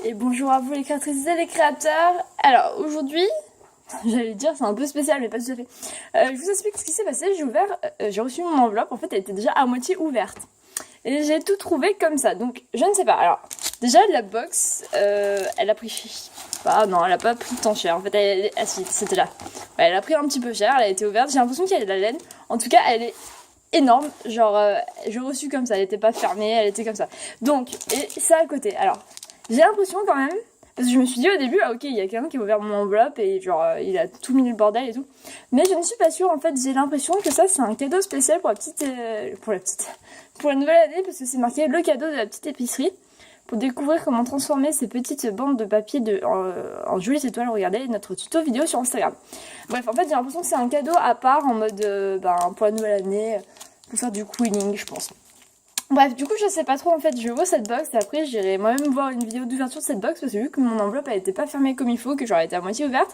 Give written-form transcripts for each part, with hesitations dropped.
Et bonjour à vous les créatrices et les créateurs. Alors aujourd'hui, j'allais dire c'est un peu spécial mais pas tout à fait. Je vous explique ce qui s'est passé. J'ai reçu mon enveloppe. En fait elle était déjà à moitié ouverte. Et j'ai tout trouvé comme ça. Donc je ne sais pas. Alors déjà la box, elle a pris... non, elle a pas pris tant cher. En fait c'était là. Ouais, elle a pris un petit peu cher. Elle a été ouverte. J'ai l'impression qu'il y a de la laine. En tout cas elle est énorme. Genre j'ai reçu comme ça. Elle était pas fermée. Elle était comme ça. Donc et ça à côté. Alors j'ai l'impression quand même, parce que je me suis dit au début, ah ok, il y a quelqu'un qui a ouvert mon enveloppe et genre il a tout mis le bordel et tout. Mais je ne suis pas sûre, en fait, j'ai l'impression que ça c'est un cadeau spécial pour pour la nouvelle année, parce que c'est marqué le cadeau de la petite épicerie, pour découvrir comment transformer ces petites bandes de papier en jolies étoiles. Regardez notre tuto vidéo sur Instagram. Bref, en fait j'ai l'impression que c'est un cadeau à part en mode pour la nouvelle année, pour faire du queening je pense. Bref, du coup, je sais pas trop, en fait, je vois cette box et après j'irai moi-même voir une vidéo d'ouverture de cette box parce que vu que mon enveloppe elle était pas fermée comme il faut, que j'aurais été à moitié ouverte,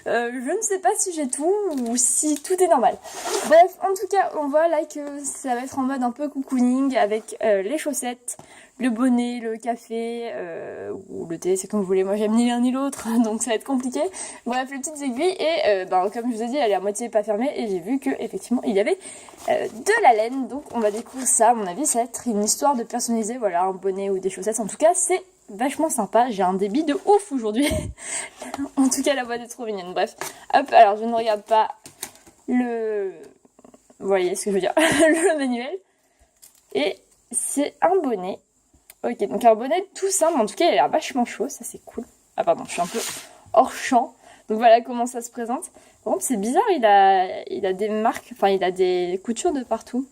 je ne sais pas si j'ai tout ou si tout est normal. Bref, en tout cas, on voit là que ça va être en mode un peu cocooning avec les chaussettes, le bonnet, le café ou le thé, c'est comme vous voulez. Moi j'aime ni l'un ni l'autre, donc ça va être compliqué. Bref, les petites aiguilles et comme je vous ai dit, elle est à moitié pas fermée et j'ai vu que effectivement il y avait de la laine. Donc on va découvrir ça. À mon avis, ça va être une histoire de personnaliser, voilà, un bonnet ou des chaussettes. En tout cas, c'est vachement sympa. J'ai un débit de ouf aujourd'hui. En tout cas, la boîte est trop mignonne. Bref, hop. Alors je ne regarde pas le, vous voyez ce que je veux dire, le manuel. Et c'est un bonnet. Ok, donc un bonnet tout simple, en tout cas il a l'air vachement chaud, ça c'est cool. Ah pardon, je suis un peu hors champ. Donc voilà comment ça se présente. Par contre c'est bizarre, il a des marques, enfin il a des coutures de partout.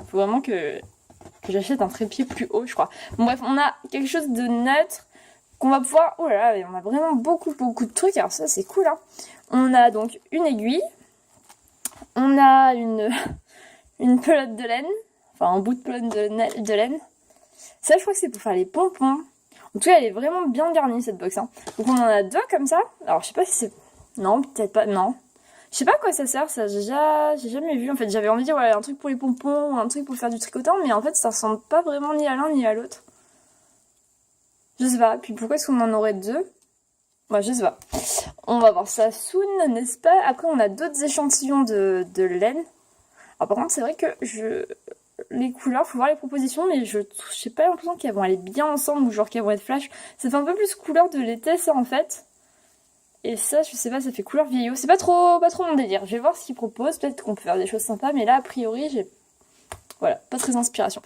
Faut vraiment que j'achète un trépied plus haut je crois. Bon bref, on a quelque chose de neutre qu'on va pouvoir... Oh là là, on a vraiment beaucoup de trucs, alors ça c'est cool hein. On a donc une aiguille, on a une pelote de laine, enfin un bout de pelote de laine. Ça, je crois que c'est pour faire les pompons. En tout cas, elle est vraiment bien garnie, cette box. Hein. Donc, on en a deux comme ça. Alors, je sais pas si c'est... Non, peut-être pas. Non. Je sais pas à quoi ça sert, ça. J'ai jamais vu. En fait, j'avais envie de dire, ouais, un truc pour les pompons ou un truc pour faire du tricotant. Mais en fait, ça ressemble pas vraiment ni à l'un ni à l'autre. Je sais pas. Puis, pourquoi est-ce qu'on en aurait deux? Moi, je sais pas. On va voir ça soon, n'est-ce pas? Après, on a d'autres échantillons de laine. Alors, par contre, c'est vrai que les couleurs, faut voir les propositions, mais je sais pas l'impression qu'elles vont aller bien ensemble ou genre qu'elles vont être flash. Ça fait un peu plus couleur de l'été ça en fait. Et ça, je sais pas, ça fait couleur vieillot. C'est pas trop mon délire. Je vais voir ce qu'ils proposent. Peut-être qu'on peut faire des choses sympas, mais là a priori j'ai... Voilà, pas très inspiration.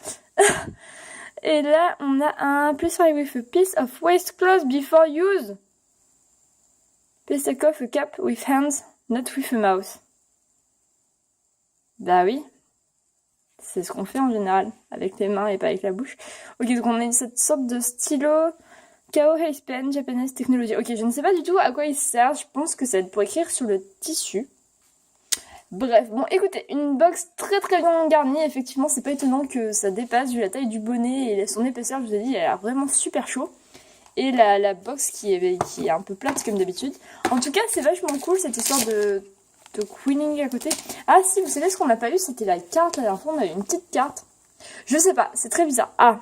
Et là on a un please fire with a piece of waste cloth before use. Please take off a cap with hands, not with a mouth. Bah oui. C'est ce qu'on fait en général, avec les mains et pas avec la bouche. Ok, donc on a cette sorte de stylo Kao Haze Pen Japanese Technology. Ok, je ne sais pas du tout à quoi il sert. Je pense que ça va être pour écrire sur le tissu. Bref, bon, écoutez, une box très bien garnie. Effectivement, c'est pas étonnant que ça dépasse vu la taille du bonnet et son épaisseur. Je vous ai dit, elle a l'air vraiment super chaud. Et la box qui est un peu plate comme d'habitude. En tout cas, c'est vachement cool cette histoire de queening à côté. Ah si, vous savez ce qu'on n'a pas eu, c'était la carte. La dernière fois, on a eu une petite carte. Je sais pas, c'est très bizarre. Ah,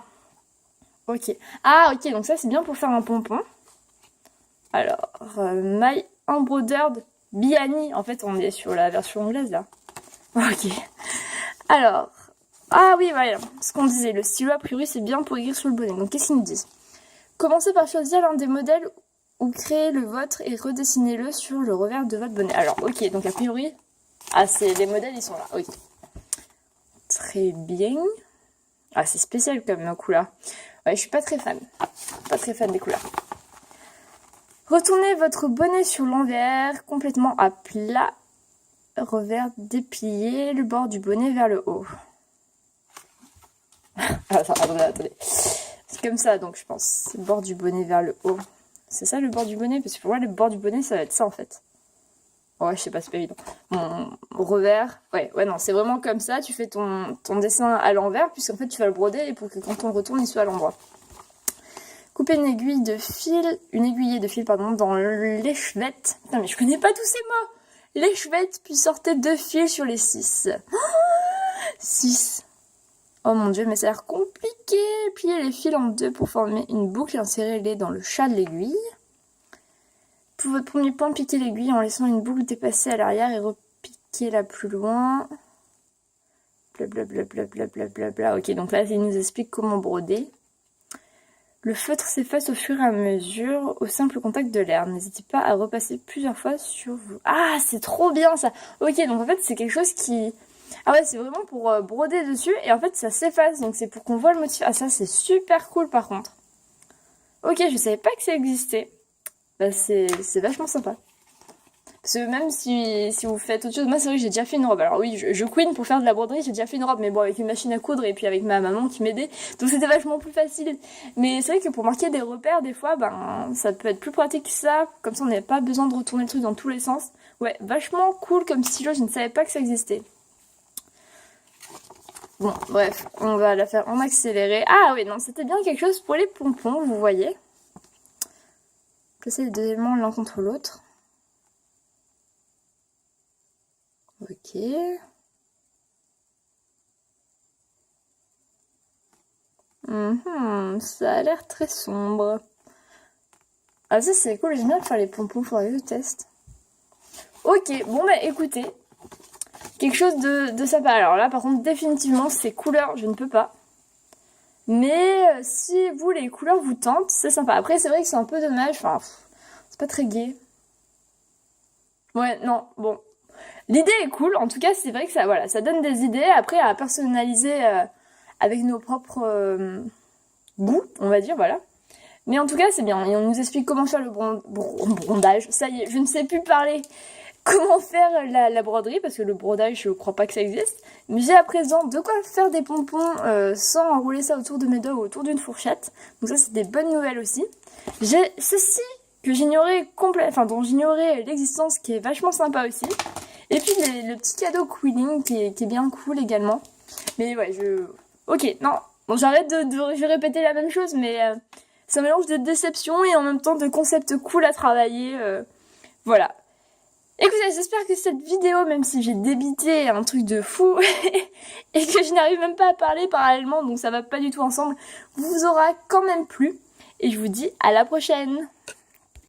ok. Ah, ok, donc ça, c'est bien pour faire un pompon. Alors, My Embroidered Biani. En fait, on est sur la version anglaise, là. Ok. Alors, ah oui, voilà. Ce qu'on disait, le stylo, a priori, c'est bien pour écrire sur le bonnet. Donc, qu'est-ce qu'ils nous disent? Commencez par choisir l'un des modèles ou créez le vôtre et redessinez-le sur le revers de votre bonnet. Alors, ok, donc a priori... Ah, les modèles, ils sont là, ok. Très bien. Ah, c'est spécial comme couleur. Ouais, je suis pas très fan. Pas très fan des couleurs. Retournez votre bonnet sur l'envers, complètement à plat. Revers déplié, le bord du bonnet vers le haut. Attendez. C'est comme ça, donc je pense. Le bord du bonnet vers le haut. C'est ça le bord du bonnet? Parce que pour moi, le bord du bonnet, ça va être ça en fait. Ouais, je sais pas, c'est pas évident. Mon revers, ouais, non, c'est vraiment comme ça. Tu fais ton dessin à l'envers, puisqu'en fait, tu vas le broder et pour que quand on retourne, il soit à l'endroit. Coupez une aiguillée de fil, dans l'échevette. Putain, mais je connais pas tous ces mots. L'échevette, puis sortez 2 fils sur les 6. 6. Oh mon dieu, mais ça a l'air compliqué. Pliez les fils en deux pour former une boucle et insérez-les dans le chat de l'aiguille. Pour votre premier point, piquez l'aiguille en laissant une boucle dépasser à l'arrière et repiquez-la plus loin. Blablabla. Ok, donc là, il nous explique comment broder. Le feutre s'efface au fur et à mesure au simple contact de l'air. N'hésitez pas à repasser plusieurs fois sur vous. Ah, c'est trop bien ça. Ok, donc en fait, c'est quelque chose qui... Ah ouais, c'est vraiment pour broder dessus et en fait, ça s'efface. Donc c'est pour qu'on voit le motif. Ah, ça, c'est super cool par contre. Ok, je savais pas que ça existait. Bah, c'est vachement sympa. Parce que même si vous faites autre chose, moi c'est vrai que j'ai déjà fait une robe. Alors oui, je queen pour faire de la broderie, j'ai déjà fait une robe, mais bon, avec une machine à coudre et puis avec ma maman qui m'aidait, donc c'était vachement plus facile. Mais c'est vrai que pour marquer des repères, des fois, ben, ça peut être plus pratique que ça, comme ça on n'a pas besoin de retourner le truc dans tous les sens. Ouais, vachement cool comme stylo, je ne savais pas que ça existait. Bon, bref, on va la faire en accéléré. Ah oui, non, c'était bien quelque chose pour les pompons, vous voyez. Placer les deux éléments l'un contre l'autre. Ok. Ça a l'air très sombre. Ah ça c'est cool, j'aime bien faire les pompons, faudrait que je teste. Ok, bon bah écoutez, quelque chose de sympa. Alors là par contre définitivement ces couleurs je ne peux pas. Mais si vous les couleurs vous tentent, c'est sympa. Après c'est vrai que c'est un peu dommage, enfin c'est pas très gai. Ouais non, bon. L'idée est cool, en tout cas c'est vrai que ça, voilà, ça donne des idées, après à personnaliser avec nos propres goûts, on va dire, voilà. Mais en tout cas c'est bien, et on nous explique comment faire le brodage, ça y est, je ne sais plus parler, comment faire la broderie, parce que le brodage je crois pas que ça existe, mais j'ai à présent de quoi faire des pompons sans enrouler ça autour de mes doigts ou autour d'une fourchette, donc ça c'est des bonnes nouvelles aussi. J'ai ceci que j'ignorais complètement, enfin dont j'ignorais l'existence, qui est vachement sympa aussi. Et puis le petit cadeau quilling qui est bien cool également. Mais ouais, ok, non. Bon, j'arrête je vais répéter la même chose, mais c'est un mélange de déception et en même temps de concepts cool à travailler. Voilà. Écoutez, j'espère que cette vidéo, même si j'ai débité un truc de fou et que je n'arrive même pas à parler parallèlement, donc ça va pas du tout ensemble, vous aura quand même plu. Et je vous dis à la prochaine.